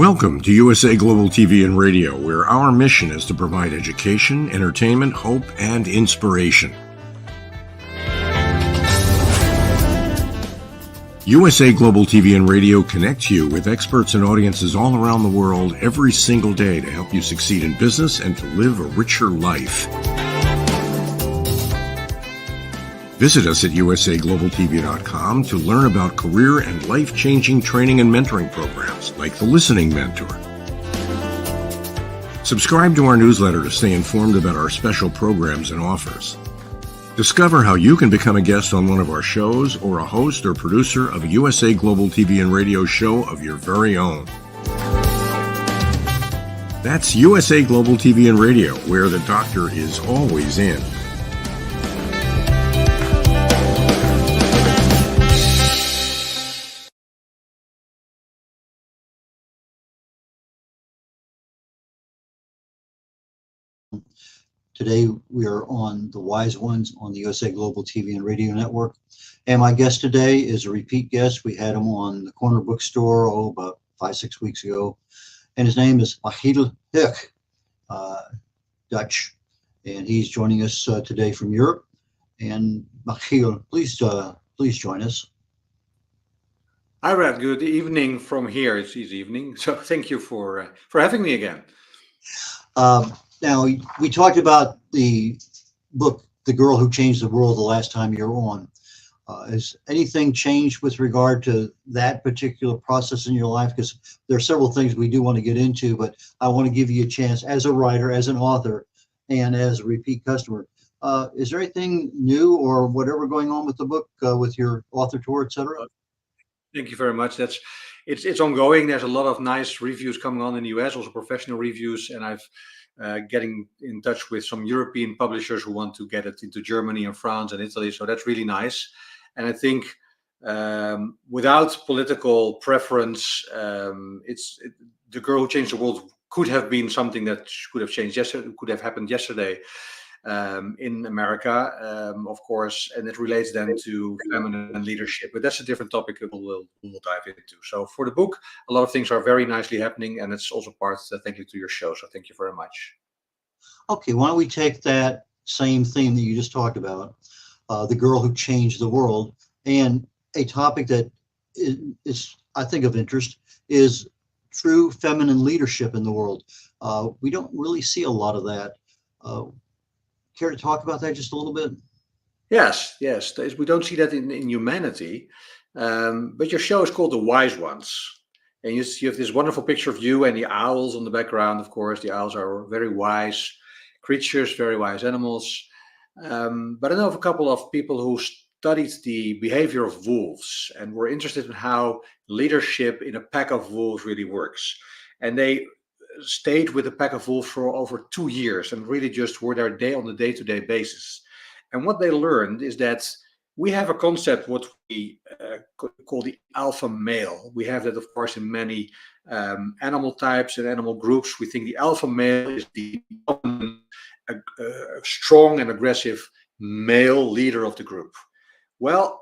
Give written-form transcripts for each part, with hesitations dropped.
Welcome to USA Global TV and Radio, where our mission is to provide education, entertainment, hope, and inspiration. USA Global TV and Radio connects you with experts and audiences all around the world every single day to help you succeed in business and to live a richer life. Visit us at usaglobaltv.com to learn about career and life-changing training and mentoring programs like the Listening Mentor. Subscribe to our newsletter to stay informed about our special programs and offers. Discover how you can become a guest on one of our shows or a host or producer of a USA Global TV and Radio show of your very own. That's USA Global TV and Radio, where the doctor is always in. Today, we are on The Wise Ones on the USA Global TV and Radio Network. And my guest today is a repeat guest. We had him on the corner bookstore, about 5-6 weeks ago. And his name is Machiel Hoek, Dutch. And he's joining us today from Europe. And Machiel, please join us. Hi, Red. Good evening from here. It's evening. So thank you for having me again. Now, we talked about the book, The Girl Who Changed the World, the last time you were on. Has anything changed with regard to that particular process in your life? Because there are several things we do want to get into, but I want to give you a chance as a writer, as an author, and as a repeat customer. Is there anything new or whatever going on with the book, with your author tour, et cetera? Thank you very much. It's ongoing. There's a lot of nice reviews coming on in the US, also professional reviews, and I've getting in touch with some European publishers who want to get it into Germany and France and Italy. So that's really nice. And I think without political preference, The Girl Who Changed the World could have been something that could have changed yesterday, could have happened yesterday in America, of course, and it relates then to feminine leadership. But that's a different topic that we'll dive into. So for the book, a lot of things are very nicely happening, and it's also part, thank you to your show. So thank you very much. Okay, why don't we take that same theme that you just talked about, The Girl Who Changed the World, and a topic that is, I think, of interest is true feminine leadership in the world. We don't really see a lot of that. Care to talk about that just a little bit? Yes. We don't see that in humanity, but your show is called The Wise Ones. And you have this wonderful picture of you and the owls on the background, of course. The owls are very wise creatures, very wise animals. But I know of a couple of people who studied the behavior of wolves and were interested in how leadership in a pack of wolves really works. And they stayed with the pack of wolves for over 2 years and really just were there on a day-to-day basis. And what they learned is that we have a concept what we call the alpha male. We have that, of course, in many animal types and animal groups. We think the alpha male is the strong and aggressive male leader of the group. Well,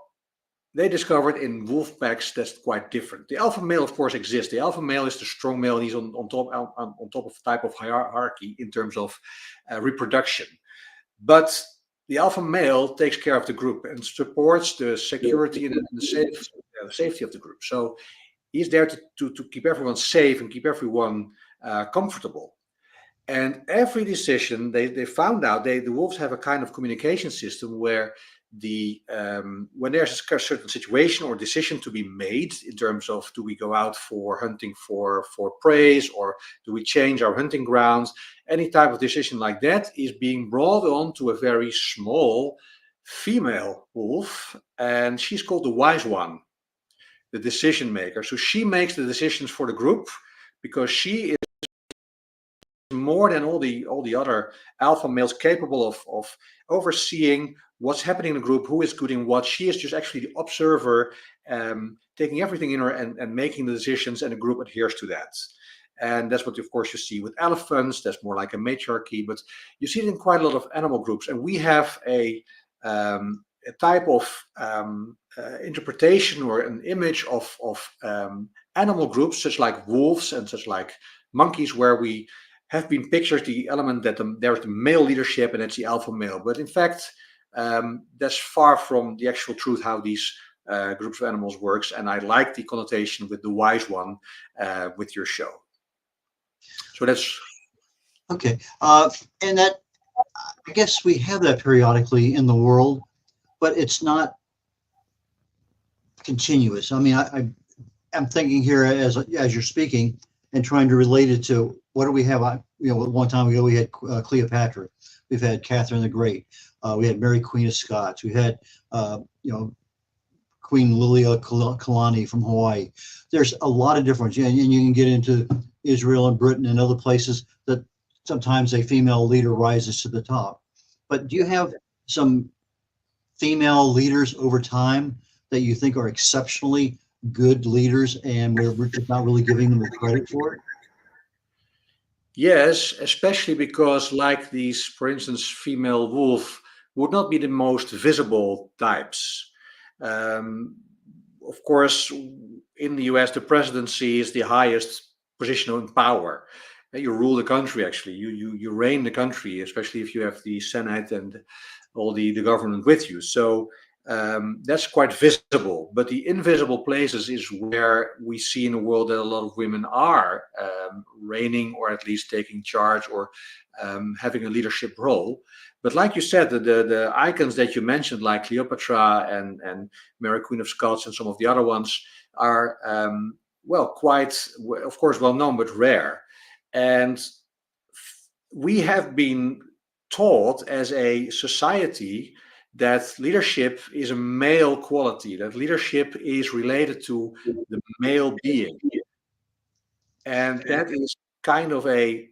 they discovered in wolf packs that's quite different. The alpha male, of course, exists. The alpha male is the strong male, and he's on top of a type of hierarchy in terms of reproduction. But the alpha male takes care of the group and supports the security and the safety of the group. So he's there to keep everyone safe and keep everyone comfortable. And every decision, they found out, the wolves have a kind of communication system where when there's a certain situation or decision to be made in terms of, do we go out for hunting for prey, or do we change our hunting grounds, any type of decision like that is being brought on to a very small female wolf, and she's called the wise one, the decision maker. So she makes the decisions for the group because she is more than all the other alpha males capable of overseeing what's happening in the group, who is doing what. She is just actually the observer, taking everything in her and making the decisions, and the group adheres to that. And that's what, of course, you see with elephants. That's more like a matriarchy, but you see it in quite a lot of animal groups. And we have a type of interpretation or an image of animal groups, such like wolves and such like monkeys, where we have been pictured the element that there's the male leadership and it's the alpha male. But in fact, that's far from the actual truth how these groups of animals works. And I like the connotation with the wise one with your show. So that's Okay. And that, I guess we have that periodically in the world, but it's not continuous. I mean, I'm thinking here as you're speaking and trying to relate it to what do we have? One time ago we had Cleopatra, we've had Catherine the Great, we had Mary Queen of Scots, we had Queen Lilia Kalani from Hawaii. There's a lot of difference, and you can get into Israel and Britain and other places that sometimes a female leader rises to the top. But do you have some female leaders over time that you think are exceptionally good leaders and we're just not really giving them the credit for it? yes, especially because like these, for instance, female wolf would not be the most visible types. Of course, in the US, the presidency is the highest position in power. You rule the country, actually. You reign the country, especially if you have the Senate and all the government with you. So that's quite visible. But the invisible places is where we see in the world that a lot of women are reigning, or at least taking charge, or having a leadership role. But like you said, the icons that you mentioned, like Cleopatra and Mary Queen of Scots and some of the other ones, are quite, of course, well known, but rare. And we have been taught as a society that leadership is a male quality, that leadership is related to the male being. And that is kind of a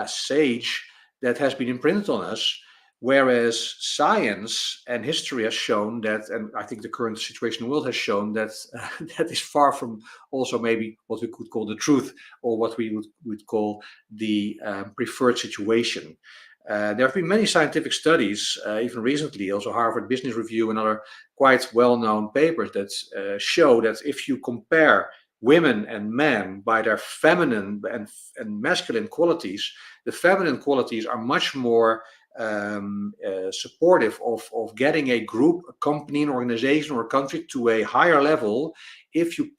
sage that has been imprinted on us, whereas science and history has shown that, and I think the current situation in the world has shown that that is far from also maybe what we could call the truth, or what we would call the preferred situation. There have been many scientific studies, even recently, also Harvard Business Review and other quite well-known papers that show that if you compare women and men by their feminine and masculine qualities, the feminine qualities are much more supportive of getting a group, a company, an organization, or a country to a higher level, if you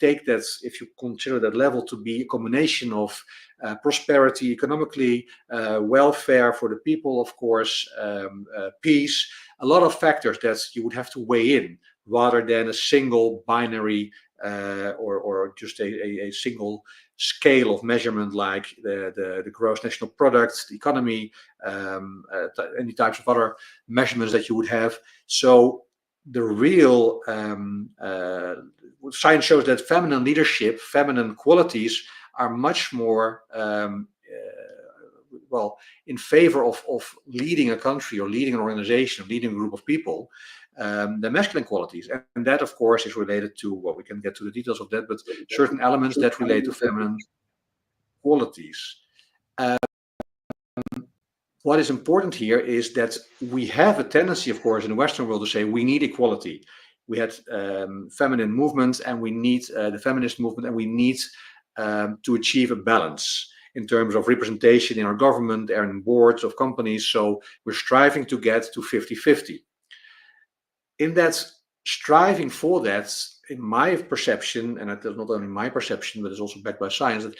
consider that level to be a combination of prosperity, economically, welfare for the people, of course, peace, a lot of factors that you would have to weigh in, rather than a single binary or just a single scale of measurement, like the gross national product, the economy, any types of other measurements that you would have. So the real science shows that feminine leadership, feminine qualities are much more in favor of leading a country or leading an organization, leading a group of people, the masculine qualities. And that, of course, is related to, we can get to the details of that, but certain elements that relate to feminine qualities. What is important here is that we have a tendency, of course, in the Western world to say we need equality. We had feminine movements, and we need the feminist movement, and we need to achieve a balance in terms of representation in our government and in boards of companies. So we're striving to get to 50-50. In that striving for that, in my perception, and it is not only my perception, but it's also backed by science, that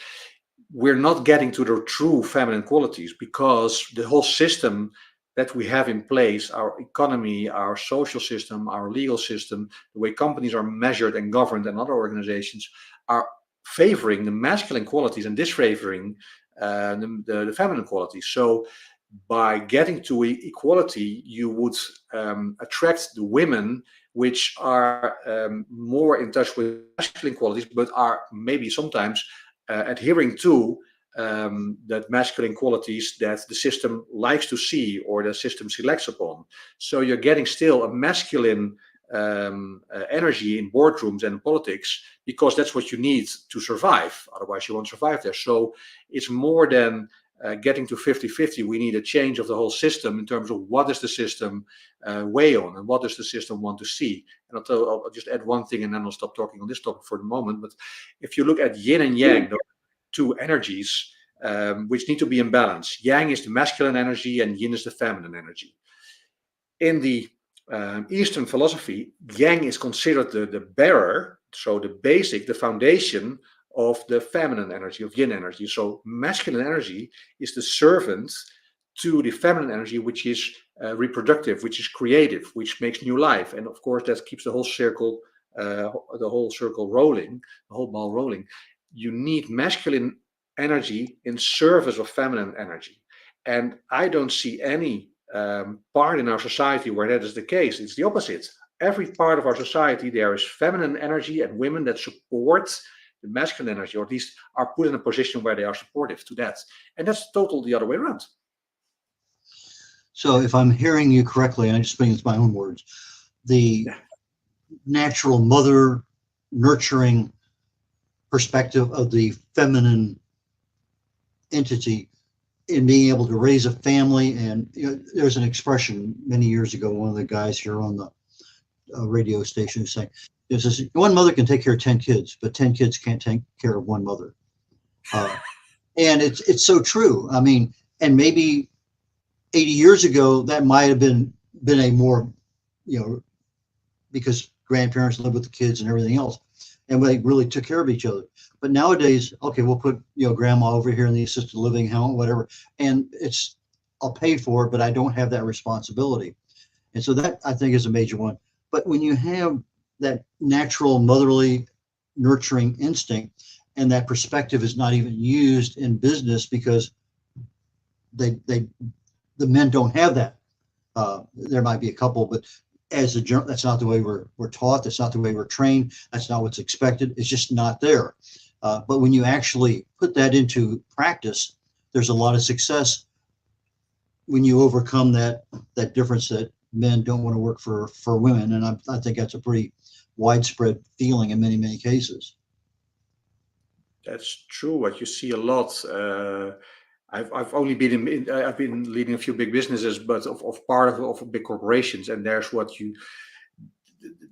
we're not getting to the true feminine qualities, because the whole system that we have in place, our economy, our social system, our legal system, the way companies are measured and governed, and other organizations, are favoring the masculine qualities and disfavoring the feminine qualities. So by getting to equality, you would attract the women which are more in touch with masculine qualities, but are maybe sometimes adhering to that masculine qualities that the system likes to see, or the system selects upon. So you're getting still a masculine energy in boardrooms and in politics, because that's what you need to survive. Otherwise, you won't survive there. So it's more than getting to 50-50, we need a change of the whole system in terms of what does the system weigh on and what does the system want to see. And I'll just add one thing and then I'll stop talking on this topic for the moment. But if you look at yin and yang, those two energies which need to be in balance. Yang is the masculine energy and yin is the feminine energy. In the Eastern philosophy, yang is considered the bearer, so the basic, the foundation of the feminine energy, of yin energy. So masculine energy is the servant to the feminine energy, which is reproductive, which is creative, which makes new life. And of course, that keeps the whole circle rolling, the whole ball rolling. You need masculine energy in service of feminine energy. And I don't see any part in our society where that is the case. It's the opposite. Every part of our society, there is feminine energy and women that support the masculine energy, or at least are put in a position where they are supportive to that. And that's totally the other way around. So if I'm hearing you correctly, and I'm just speaking with my own words, the natural mother nurturing perspective of the feminine entity in being able to raise a family. And there's an expression many years ago, one of the guys here on the radio station is saying, it says, one mother can take care of 10 kids, but 10 kids can't take care of one mother. And it's so true. I mean, and maybe 80 years ago, that might have been a more, because grandparents lived with the kids and everything else, and they really took care of each other. But nowadays, okay, we'll put, grandma over here in the assisted living home, whatever, and I'll pay for it, but I don't have that responsibility. And so that, I think, is a major one. But when you have that natural motherly nurturing instinct, and that perspective is not even used in business because the men don't have that. There might be a couple, but as a general, that's not the way we're taught. That's not the way we're trained. That's not what's expected. It's just not there. But when you actually put that into practice, there's a lot of success when you overcome that difference that men don't want to work for women. And I think that's a pretty widespread feeling in many, many cases. That's true. What you see a lot. I've only been I've been leading a few big businesses, but of part of big corporations, and there's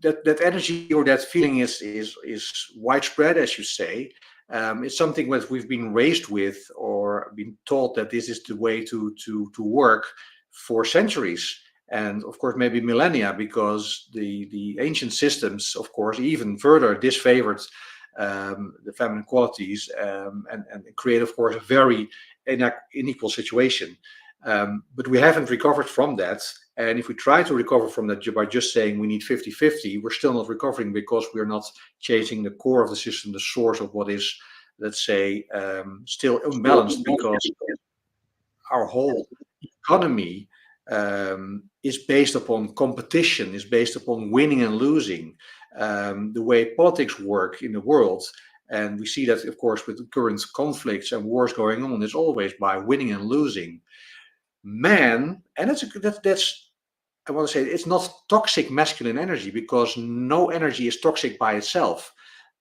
that energy or that feeling is widespread, as you say. It's something that we've been raised with or been taught that this is the way to work for centuries, and of course maybe millennia, because the ancient systems, of course, even further disfavored the feminine qualities and create, of course, a very unequal situation. But we haven't recovered from that. And if we try to recover from that by just saying we need 50-50, we're still not recovering because we're not changing the core of the system, the source of what is, let's say, still imbalanced, because our whole economy is based upon competition, is based upon winning and losing. The way politics work in the world, and we see that, of course, with the current conflicts and wars going on, is always by winning and losing. Man, and that's I want to say, it's not toxic masculine energy, because no energy is toxic by itself.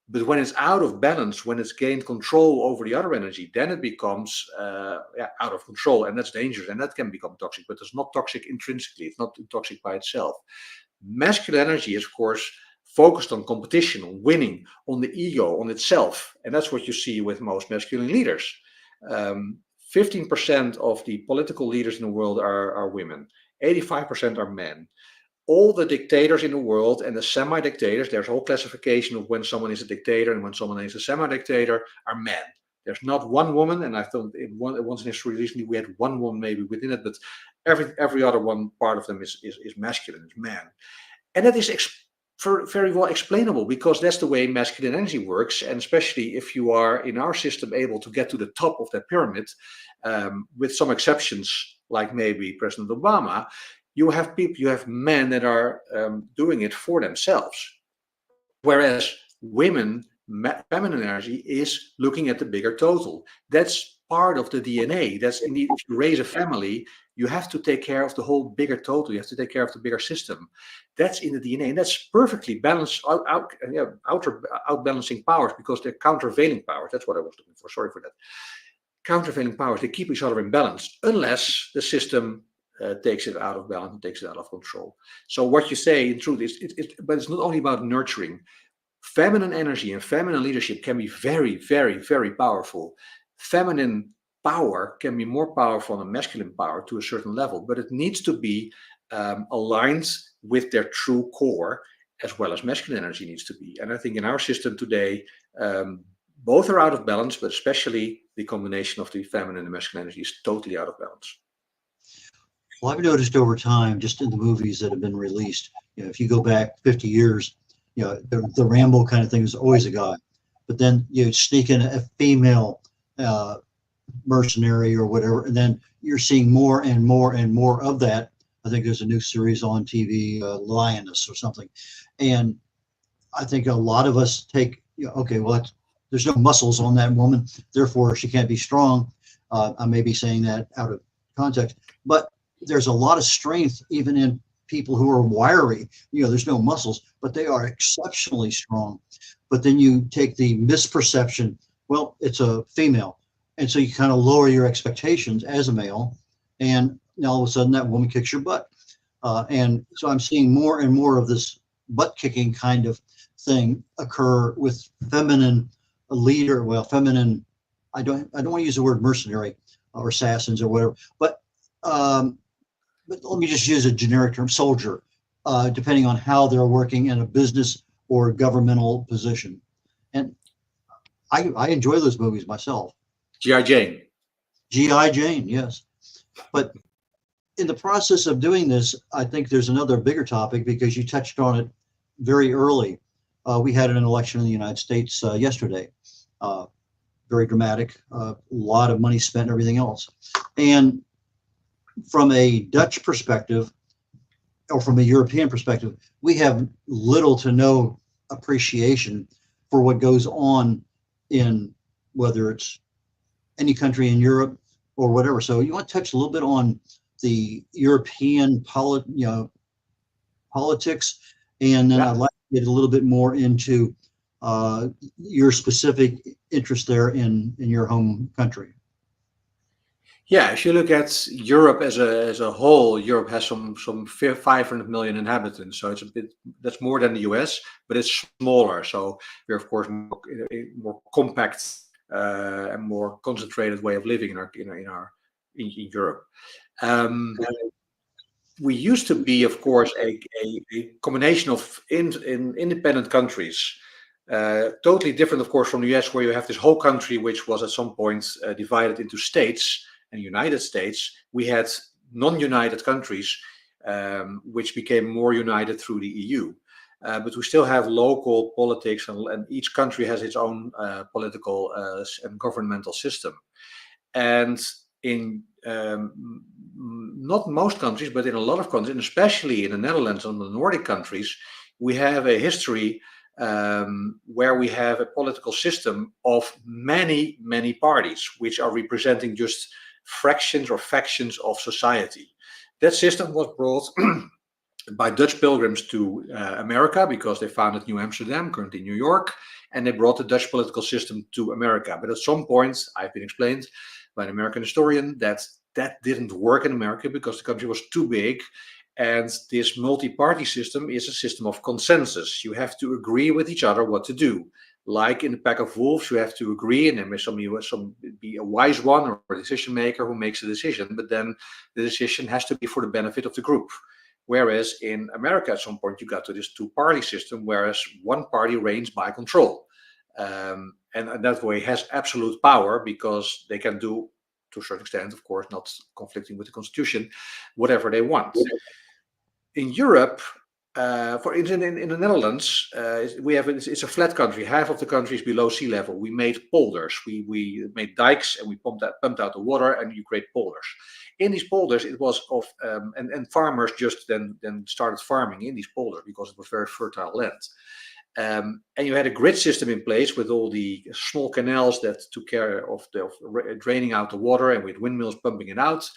But when it's out of balance, when it's gained control over the other energy, then it becomes out of control, and that's dangerous, and that can become toxic. But it's not toxic intrinsically; it's not toxic by itself. Masculine energy is, of course, focused on competition, on winning, on the ego, on itself, and that's what you see with most masculine leaders. 15% of the political leaders in the world are women. 85% are men. All the dictators in the world and the semi-dictators, there's a whole classification of when someone is a dictator and when someone is a semi-dictator, are men. There's not one woman, and I thought once in history recently we had one woman maybe within it, but every other one part of them is masculine, is man. And that is very well explainable, because that's the way masculine energy works, and especially if you are in our system able to get to the top of that pyramid, with some exceptions like maybe President Obama, you have men that are doing it for themselves, whereas women, feminine energy, is looking at the bigger total. That's part of the DNA. That's indeed, if you raise a family, you have to take care of the whole bigger total. You have to take care of the bigger system. That's in the DNA, and that's perfectly balanced, outbalancing powers, because they're countervailing powers. That's what I was looking for. Sorry for that. countervailing powers, they keep each other in balance, unless the system takes it out of balance and takes it out of control. So what you say, in truth, is but it's not only about nurturing. Feminine energy and feminine leadership can be very, very, very powerful. Feminine power can be more powerful than masculine power to a certain level, but it needs to be aligned with their true core, as well as masculine energy needs to be. And I think in our system today, both are out of balance, but especially the combination of the feminine and masculine energy is totally out of balance. Well, I've noticed over time, just in the movies that have been released, if you go back 50 years, the Rambo kind of thing is always a guy, but then you sneak in a female mercenary or whatever, and then you're seeing more and more and more of that. I think there's a new series on TV, Lioness or something, and I think a lot of us take, okay, well, there's no muscles on that woman, therefore she can't be strong. I may be saying that out of context, but there's a lot of strength even in people who are wiry. There's no muscles, but they are exceptionally strong. But then you take the misperception, well, it's a female, and so you kind of lower your expectations as a male, and now all of a sudden that woman kicks your butt. And so I'm seeing more and more of this butt kicking kind of thing occur with feminine leader. Well, feminine, I don't want to use the word mercenary or assassins or whatever, but let me just use a generic term, soldier, depending on how they're working in a business or governmental position. And I enjoy those movies myself. G.I. Jane. G.I. Jane, yes. But in the process of doing this, I think there's another bigger topic, because you touched on it very early. We had an election in the United States yesterday. Very dramatic, a lot of money spent and everything else. And from a Dutch perspective, or from a European perspective, we have little to no appreciation for what goes on in, whether it's any country in Europe or whatever. So you want to touch a little bit on the European politics, and then I'd like to get a little bit more into your specific interest there in your home country. Yeah, if you look at Europe as a whole, Europe has some 500 million inhabitants, so that's more than the US, but it's smaller. So we're of course more compact and more concentrated way of living in Europe. We used to be, of course, a combination of independent countries. Totally different, of course, from the US, where you have this whole country which was at some point divided into states. And United States, we had non-united countries, which became more united through the EU. But we still have local politics, and each country has its own political and governmental system. And in not most countries, but in a lot of countries, and especially in the Netherlands and the Nordic countries, we have a history where we have a political system of many, many parties, which are representing just fractions or factions of society. That system was brought by Dutch pilgrims to America, because they founded New Amsterdam, currently New York, and they brought the Dutch political system to America. But at some point, I've been explained by an American historian that didn't work in America because the country was too big. And this multi-party system is a system of consensus. You have to agree with each other what to do. Like in the pack of wolves, you have to agree, and there may be a wise one or a decision maker who makes a decision, but then the decision has to be for the benefit of the group. Whereas in America, at some point, you got to this two-party system, whereas one party reigns by control. And that way has absolute power, because they can do, to a certain extent, of course, not conflicting with the Constitution, whatever they want. In Europe, for instance, in the Netherlands, it's a flat country. Half of the country is below sea level. We made polders. We made dikes, and we pumped out the water, and you create polders. In these polders, it was and farmers just then started farming in these polders because it was very fertile land. And you had a grid system in place with all the small canals that took care of draining out the water, and with windmills pumping it out.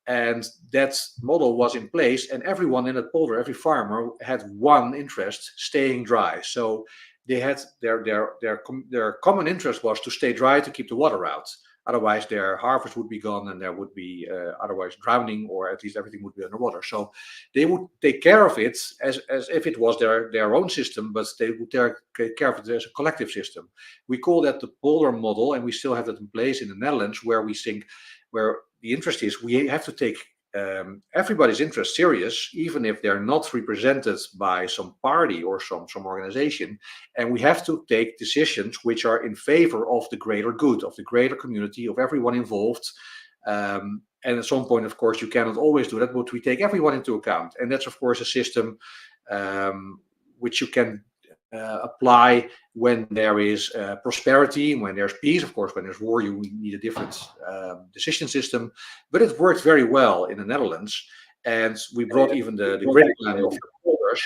And that model was in place, and everyone in that polder, every farmer, had one interest: staying dry. So they had their common interest was to stay dry, to keep the water out. Otherwise, their harvest would be gone, and there would be otherwise drowning, or at least everything would be underwater. So they would take care of it as if it was their own system, but they would take care of it as a collective system. We call that the polder model, and we still have that in place in the Netherlands, where we think, where the interest is, we have to take everybody's interest serious, even if they're not represented by some party or some organization, and we have to take decisions which are in favor of the greater good, of the greater community, of everyone involved. And at some point, of course, you cannot always do that, but we take everyone into account, and that's of course a system which you can apply when there is prosperity, when there's peace. Of course, when there's war, you need a different decision system. But it worked very well in the Netherlands, and we brought even the grid plan of the polders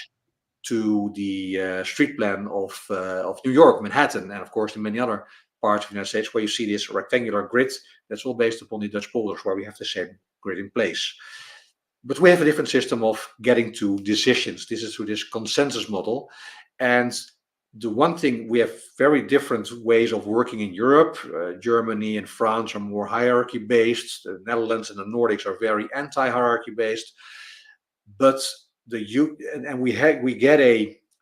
to the street plan of New York, Manhattan, and of course in many other parts of the United States, where you see this rectangular grid. That's all based upon the Dutch polders, where we have the same grid in place. But we have a different system of getting to decisions. This is through this consensus model. And the one thing, we have very different ways of working in Europe. Germany and France are more hierarchy based. The Netherlands and the Nordics are very anti-hierarchy based. But we get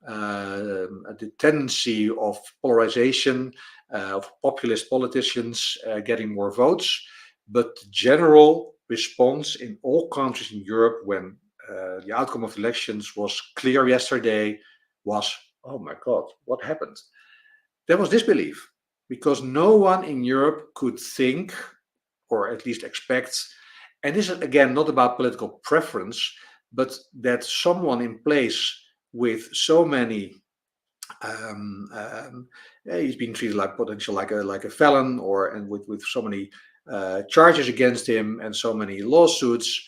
the tendency of polarization, of populist politicians getting more votes. But the general response in all countries in Europe, when the outcome of elections was clear yesterday, was, oh my God, what happened? There was disbelief, because no one in Europe could think, or at least expect, and this is again not about political preference, but that someone in place with so many, he's been treated like potential, like a felon, and with so many charges against him and so many lawsuits,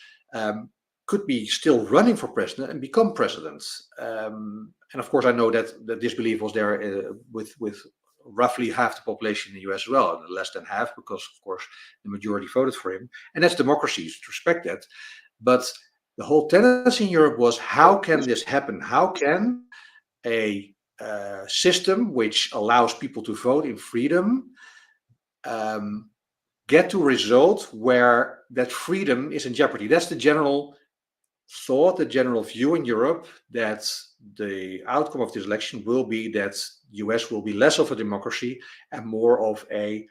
could be still running for president and become president. And of course, I know that the disbelief was there with roughly half the population in the US as well, less than half, because of course the majority voted for him, and that's democracy, to respect that. But the whole tendency in Europe was, how can this happen? How can a system which allows people to vote in freedom get to a result where that freedom is in jeopardy? That's the general thought, the general view in Europe, that the outcome of this election will be that US will be less of a democracy and more of a,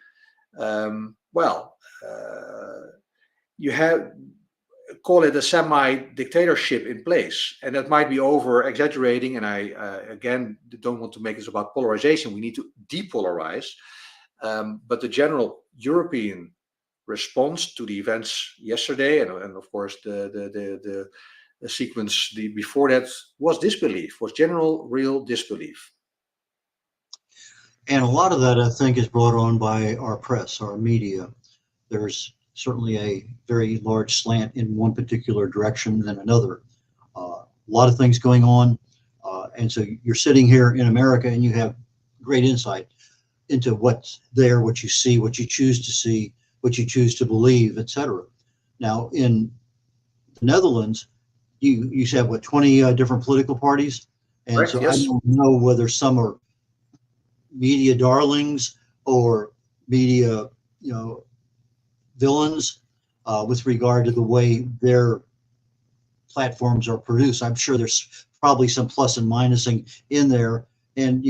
you have, call it a semi-dictatorship in place. And that might be over-exaggerating, and I, again, don't want to make this about polarization. We need to depolarize. But the general European response to the events yesterday, and of course the sequence before that, was disbelief, was general, real disbelief. And a lot of that, I think, is brought on by our press, our media. There's certainly a very large slant in one particular direction than another. A lot of things going on. And so you're sitting here in America and you have great insight into what's there, what you see, what you choose to see, what you choose to believe, etc. Now, in the Netherlands, you have what, 20 different political parties, and Correct, so yes. I don't know whether some are media darlings or media, villains with regard to the way their platforms are produced. I'm sure there's probably some plus and minusing in there, and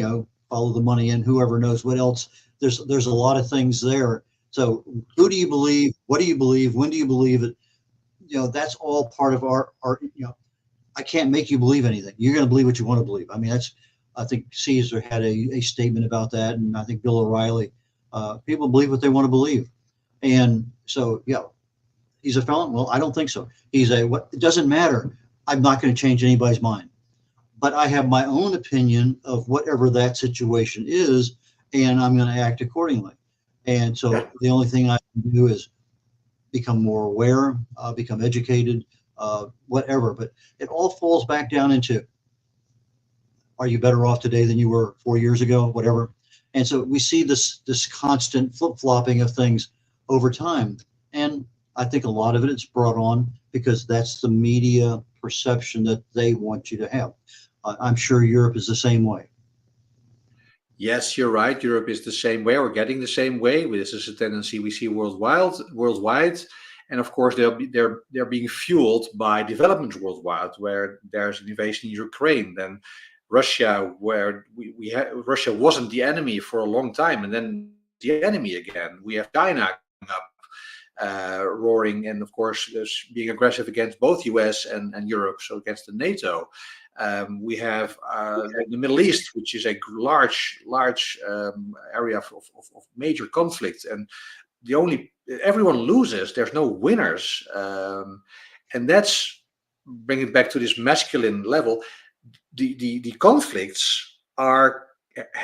follow the money and whoever knows what else. There's a lot of things there. So who do you believe? What do you believe? When do you believe it? That's all part of our I can't make you believe anything. You're going to believe what you want to believe. I mean, I think Caesar had a statement about that, and I think Bill O'Reilly. People believe what they want to believe. And so, he's a felon. Well, I don't think so. It doesn't matter. I'm not going to change anybody's mind, but I have my own opinion of whatever that situation is, and I'm going to act accordingly. And so the only thing I can do is become more aware, become educated, whatever. But it all falls back down into, are you better off today than you were 4 years ago, whatever. And so we see this constant flip-flopping of things over time. And I think a lot of it is brought on because that's the media perception that they want you to have. I'm sure Europe is the same way. Yes, you're right. Europe is the same way, or getting the same way. This is a tendency we see worldwide, and of course they're being fueled by developments worldwide, where there's an invasion in Ukraine, then Russia, where Russia wasn't the enemy for a long time, and then the enemy again. We have China coming up, roaring, and of course being aggressive against both US and Europe, so against the NATO. We have the Middle East, which is a large area of major conflict, and everyone loses. There's no winners, and that's bringing it back to this masculine level. The conflicts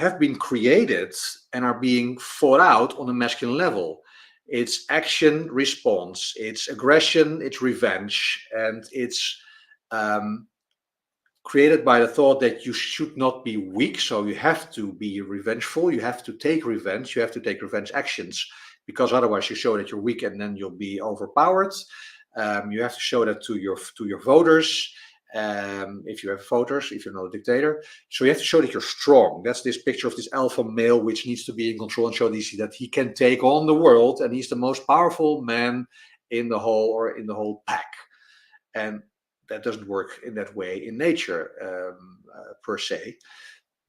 have been created and are being fought out on a masculine level. It's action, response, it's aggression, it's revenge, and it's created by the thought that you should not be weak, so you have to be revengeful, you have to take revenge, you have to take revenge actions, because otherwise you show that you're weak and then you'll be overpowered. You have to show that to your voters, if you have voters, if you're not a dictator. So you have to show that you're strong. That's this picture of this alpha male, which needs to be in control and show that he can take on the world, and he's the most powerful man in the whole pack. And that doesn't work in that way in nature, per se.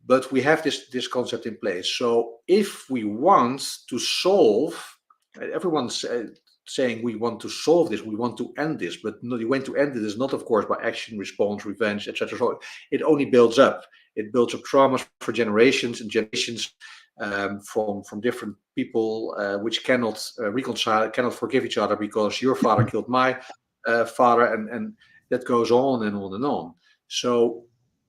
But we have this concept in place. So if we want to solve, everyone's saying we want to solve this, we want to end this, but no, the way to end it is not, of course, by action, response, revenge, etc. So it only builds up. It builds up traumas for generations and generations, from different people, which cannot reconcile, cannot forgive each other because your father killed my father, and that goes on and on and on. So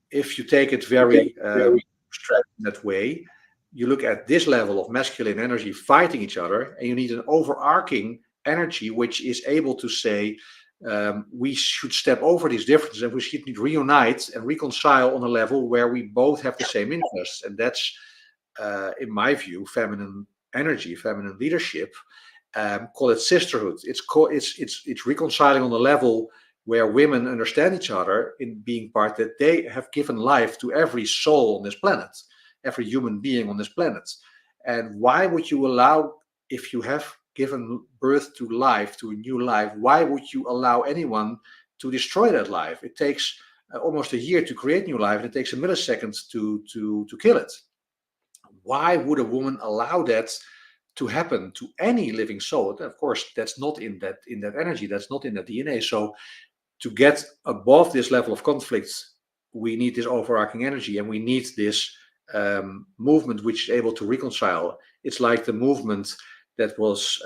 if you take it very abstract in that way, you look at this level of masculine energy fighting each other, and you need an overarching energy which is able to say, we should step over these differences and we should reunite and reconcile on a level where we both have the same interests. And that's, in my view, feminine energy, feminine leadership. Call it sisterhood. It's reconciling on a level where women understand each other in being part that they have given life to every soul on this planet, every human being on this planet. And why would you allow, if you have given birth to life, to a new life, why would you allow anyone to destroy that life? It takes almost a year to create new life, and it takes a millisecond to kill it. Why would a woman allow that to happen to any living soul? Of course, that's not in that energy, that's not in the DNA. So to get above this level of conflict, we need this overarching energy, and we need this movement which is able to reconcile. It's like the movement that was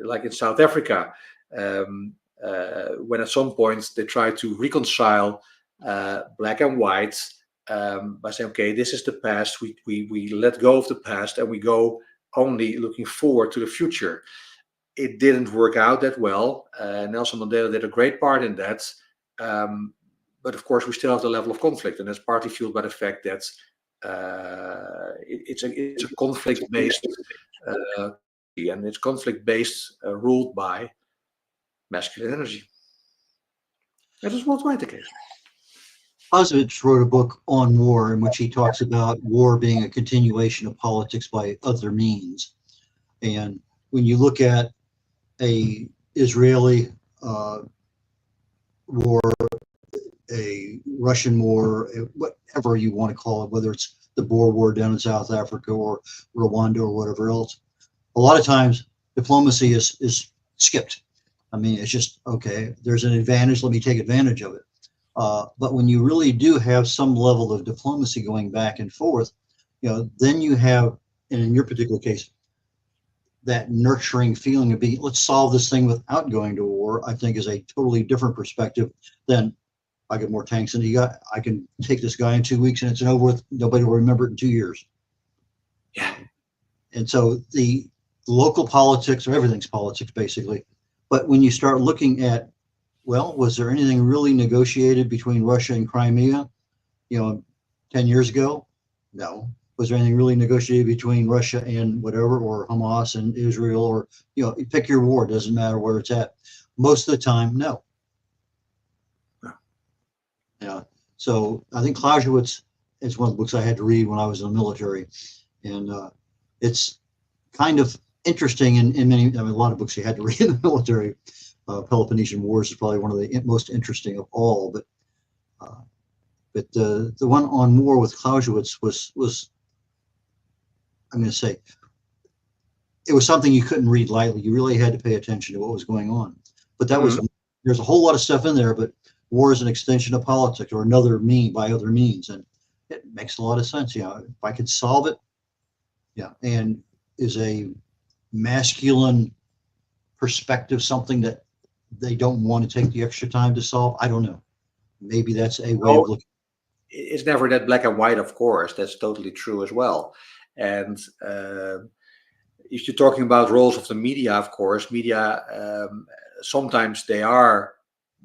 like in South Africa, when at some point they tried to reconcile black and white by saying, okay, this is the past, we let go of the past and we go only looking forward to the future. It didn't work out that well. Nelson Mandela did a great part in that. But of course, we still have the level of conflict, and that's partly fueled by the fact that it's a conflict-based, and it's conflict-based, ruled by masculine energy. That is worldwide the case. Clausewitz wrote a book on war in which he talks about war being a continuation of politics by other means. And when you look at a Israeli war, a Russian war, whatever you want to call it, whether it's the Boer War down in South Africa or Rwanda or whatever else, a lot of times diplomacy is skipped. I mean, it's just, okay, there's an advantage, let me take advantage of it. But when you really do have some level of diplomacy going back and forth, then you have, and in your particular case, that nurturing feeling of being, let's solve this thing without going to war, I think is a totally different perspective than, I get more tanks than you got, I can take this guy in 2 weeks and it's over with, nobody will remember it in 2 years. Yeah. And so the local politics, or everything's politics basically, but when you start looking at, well, was there anything really negotiated between Russia and Crimea, 10 years ago? No. Was there anything really negotiated between Russia and whatever, or Hamas and Israel, or, pick your war, doesn't matter where it's at. Most of the time, no. Yeah. So I think Clausewitz it's one of the books I had to read when I was in the military, and it's kind of interesting in many. I mean, a lot of books you had to read in the military. Peloponnesian Wars is probably one of the most interesting of all, but the one on war with Clausewitz was I'm going to say it was something you couldn't read lightly. You really had to pay attention to what was going on. But that was there's a whole lot of stuff in there. But war is an extension of politics, or another by other means, and it makes a lot of sense. If I could solve it, and is a masculine perspective something that they don't want to take the extra time to solve? I don't know. Maybe that's a way of looking. It's never that black and white, of course. That's totally true as well. And if you're talking about roles of the media, of course, media sometimes they are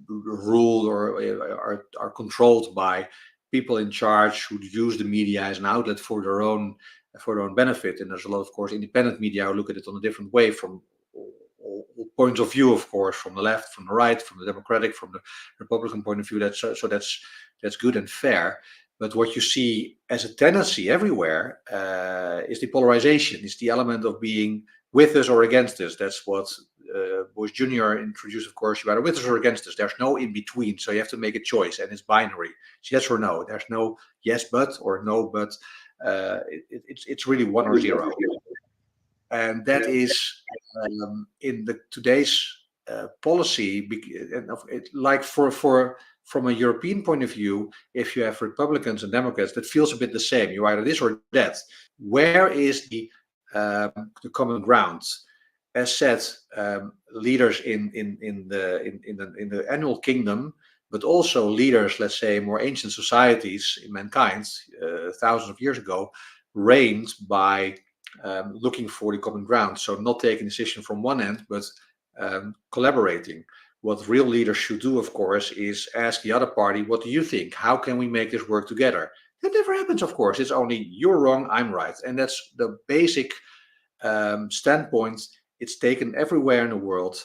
ruled or are controlled by people in charge who use the media as an outlet for their own benefit. And there's a lot, of course, independent media who look at it on a different way from all points of view, of course, from the left, from the right, from the Democratic, from the Republican point of view. That's good and fair. But what you see as a tendency everywhere is the polarization. It's the element of being with us or against us. That's what Bush Jr. introduced, of course. You either with us or against us. There's no in between. So you have to make a choice, and it's binary. It's yes or no. There's no yes but or no but. It's really 1 or 0. And that is in today's policy, like from a European point of view, if you have Republicans and Democrats, that feels a bit the same. You're either this or that. Where is the common ground? As said, leaders in the animal kingdom, but also leaders, let's say, more ancient societies in mankind, thousands of years ago, reigned by looking for the common ground. So not taking a decision from one end, but collaborating. What real leaders should do, of course, is ask the other party, what do you think? How can we make this work together? That never happens, of course. It's only you're wrong, I'm right. And that's the basic standpoint. It's taken everywhere in the world,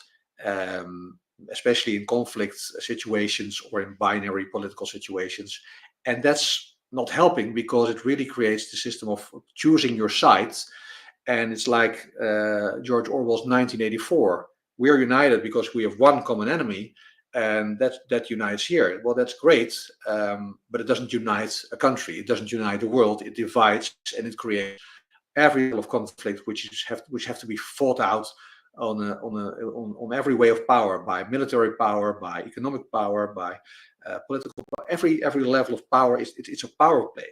especially in conflict situations or in binary political situations. And that's not helping, because it really creates the system of choosing your sides. And it's like George Orwell's 1984. We're united because we have one common enemy, and that unites here. Well, that's great, but it doesn't unite a country. It doesn't unite the world. It divides, and it creates every level of conflict, which have to be fought out on every way of power, by military power, by economic power, by political power. Every level of power it's a power play.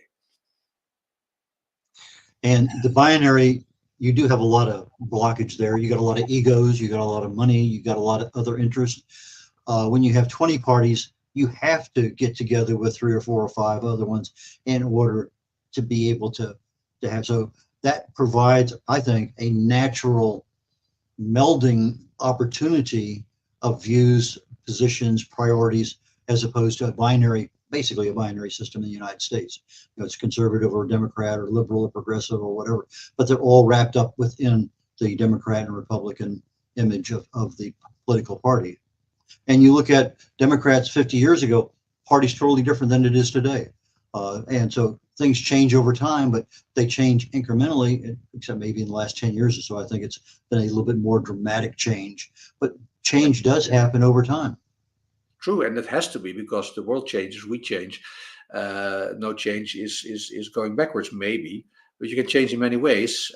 And the binary, you do have a lot of blockage there. You got a lot of egos, you got a lot of money, you got a lot of other interests. When you have 20 parties, you have to get together with 3 or 4 or 5 other ones in order to be able to have. So that provides, I think, a natural melding opportunity of views, positions, priorities, as opposed to basically a binary system in the United States. It's conservative or Democrat or liberal or progressive or whatever, but they're all wrapped up within the Democrat and Republican image of the political party. And you look at Democrats 50 years ago, party's totally different than it is today. And so things change over time, but they change incrementally, except maybe in the last 10 years or so. I think it's been a little bit more dramatic change, but change does happen over time. True, and it has to be, because the world changes, we change. No change is going backwards, maybe, but you can change in many ways.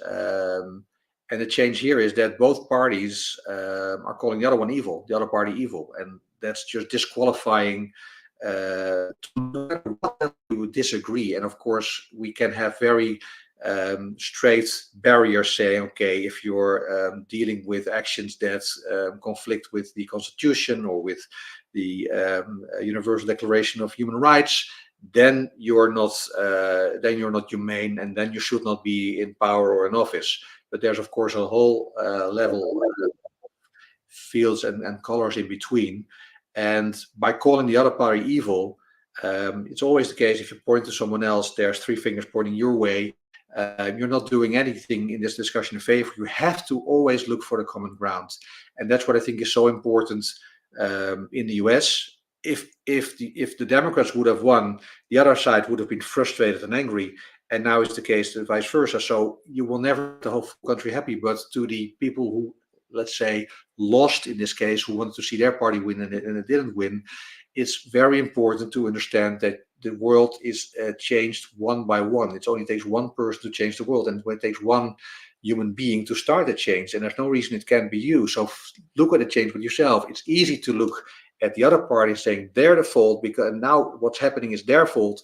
And the change here is that both parties are calling the other one evil, the other party evil, and that's just disqualifying. No matter what you disagree, and of course we can have very straight barriers saying, okay, if you're dealing with actions that conflict with the Constitution or with the Universal Declaration of Human Rights, then you're not humane, and then you should not be in power or in office. But there's, of course, a whole level of fields and colors in between. And by calling the other party evil, it's always the case, if you point to someone else, there's 3 fingers pointing your way. You're not doing anything in this discussion in favor. You have to always look for the common ground. And that's what I think is so important in the US. if the Democrats would have won, the other side would have been frustrated and angry. And now it's the case the vice versa. So you will never make the whole country happy. But to the people who, let's say, lost in this case, who wanted to see their party win and it didn't win, it's very important to understand that the world is changed one by one. It only takes one person to change the world, and it takes one human being to start a change. And there's no reason it can't be you. So look at the change with yourself. It's easy to look at the other party saying they're the fault, because now what's happening is their fault.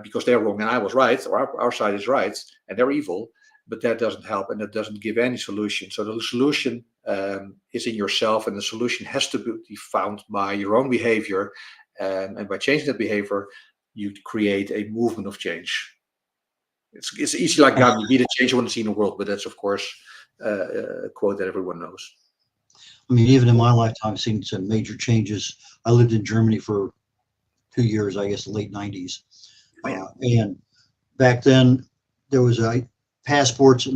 Because they're wrong and I was right, or our side is right and they're evil, but that doesn't help and that doesn't give any solution. So the solution is in yourself, and the solution has to be found by your own behavior, and by changing that behavior, you create a movement of change. It's easy like God, you be the change you want to see in the world, but that's of course a quote that everyone knows. I mean, even in my lifetime, I've seen some major changes. I lived in Germany for 2 years, I guess, the late 90s. And back then there was no passports,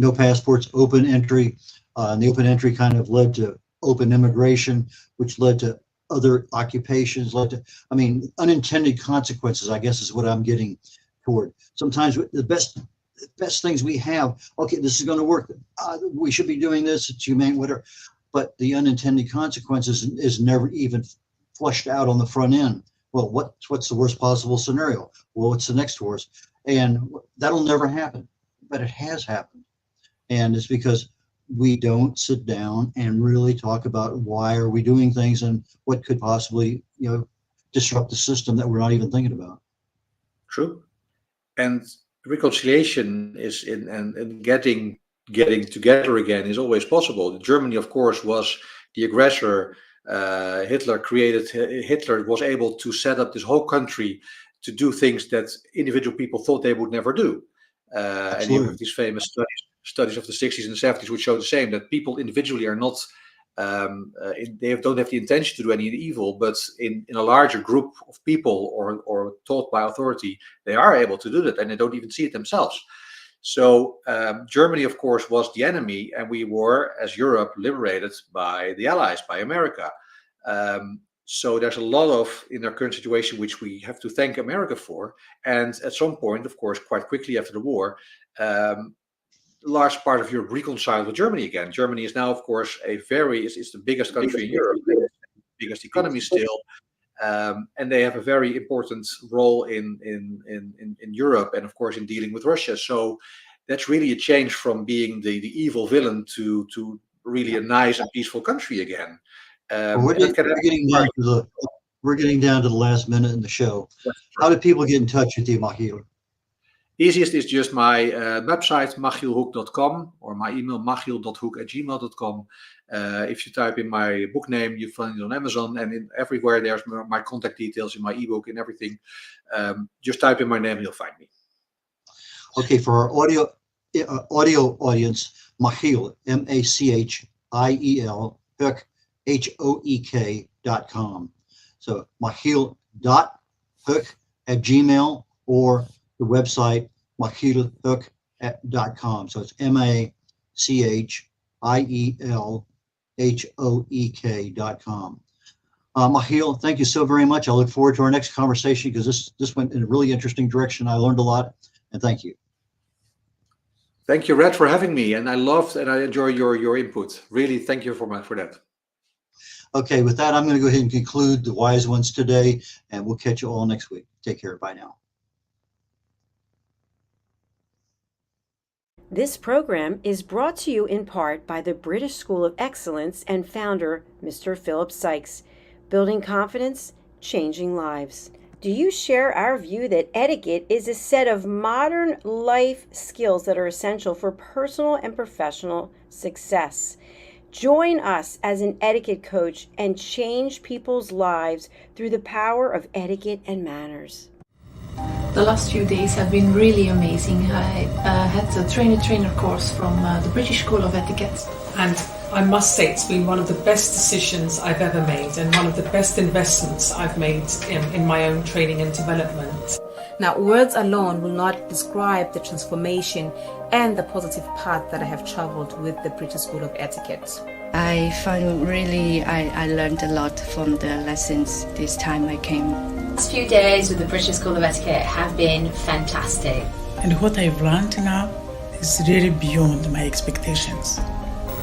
open entry. And the open entry kind of led to open immigration, which led to other occupations, unintended consequences, I guess is what I'm getting toward. Sometimes the best things we have, okay, this is going to work. We should be doing this, it's humane, whatever. But the unintended consequences is never even flushed out on the front end. Well, what's the worst possible scenario? Well, what's the next worst? And that'll never happen, but it has happened. And it's because we don't sit down and really talk about why are we doing things and what could possibly, disrupt the system that we're not even thinking about. True. And reconciliation is and getting together again is always possible. Germany, of course, was the aggressor. Hitler was able to set up this whole country to do things that individual people thought they would never do. And you have these famous studies of the 60s and 70s which show the same, that people individually are not, they don't have the intention to do any evil, but in a larger group of people or taught by authority, they are able to do that, and they don't even see it themselves. So Germany, of course, was the enemy, and we were, as Europe, liberated by the Allies, by America. So there's a lot in our current situation which we have to thank America for. And at some point, of course, quite quickly after the war, a large part of Europe reconciled with Germany again. Germany is now, of course, it's the biggest country in Europe, the biggest economy still. And they have a very important role in Europe, and of course in dealing with Russia. So that's really a change from being the evil villain to really a nice and peaceful country again. We're getting down to the last minute in the show. How do people get in touch with you, Machiel? Easiest is just my website, machielhoek.com, or my email, machiel.hoek@gmail.com. If you type in my book name, you find it on Amazon, and everywhere there's my contact details in my ebook and everything. Just type in my name and you'll find me. Okay, for our audio audience, Machiel, Machiel, Hoek, HOEK.com. So machiel.hoek@gmail, or the website machielhoek.com. So it's MachielHoek.com. Machiel, thank you so very much. I look forward to our next conversation, because this went in a really interesting direction. I learned a lot, and thank you. Thank you, Red, for having me, and I loved and I enjoy your input. Really, thank you for that. Okay, with that, I'm going to go ahead and conclude the Wise Ones today, and we'll catch you all next week. Take care. Bye now. This program is brought to you in part by the British School of Excellence and founder, Mr. Philip Sykes, building confidence, changing lives. Do you share our view that etiquette is a set of modern life skills that are essential for personal and professional success? Join us as an etiquette coach and change people's lives through the power of etiquette and manners. The last few days have been really amazing. I had a trainer course from the British School of Etiquette. And I must say it's been one of the best decisions I've ever made, and one of the best investments I've made in my own training and development. Now, words alone will not describe the transformation and the positive path that I have traveled with the British School of Etiquette. I find really I learned a lot from the lessons this time I came. The last few days with the British School of Etiquette have been fantastic. And what I've learned now is really beyond my expectations.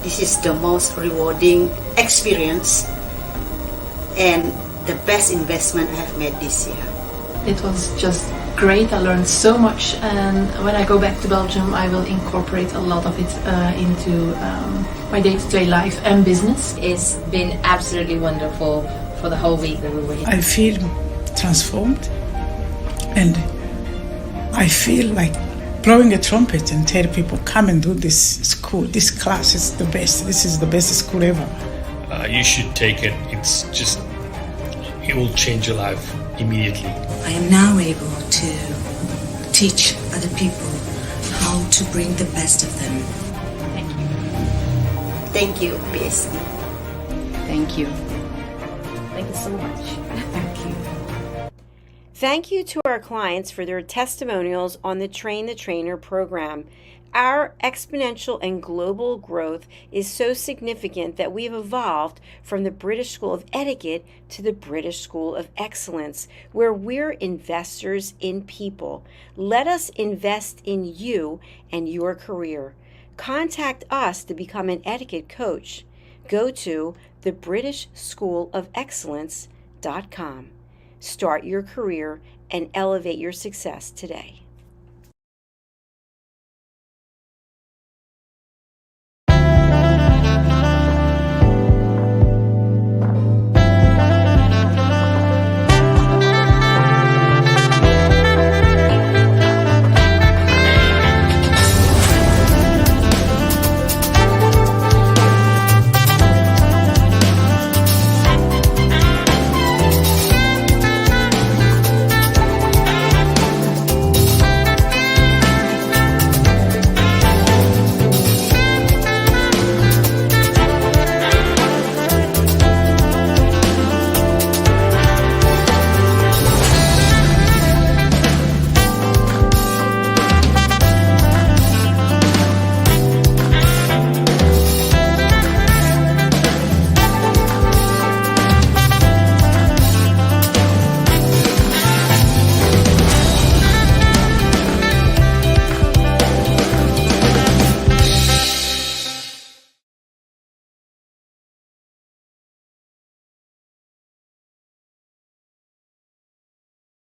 This is the most rewarding experience and the best investment I have made this year. It was just great. I learned so much, and when I go back to Belgium, I will incorporate a lot of it into my day-to-day life and business. It's been absolutely wonderful for the whole week that we were here. I feel transformed, and I feel like blowing a trumpet and tell people, come and do this school. This class is the best. This is the best school ever. You should take it. It will change your life immediately. I am now able to teach other people how to bring the best of them. Thank you. Thank you, BSc. Thank you. Thank you so much. Thank you. Thank you to our clients for their testimonials on the Train the Trainer program. Our exponential and global growth is so significant that we've evolved from the British School of Etiquette to the British School of Excellence, where we're investors in people. Let us invest in you and your career. Contact us to become an etiquette coach. Go to thebritishschoolofexcellence.com. Start your career and elevate your success today.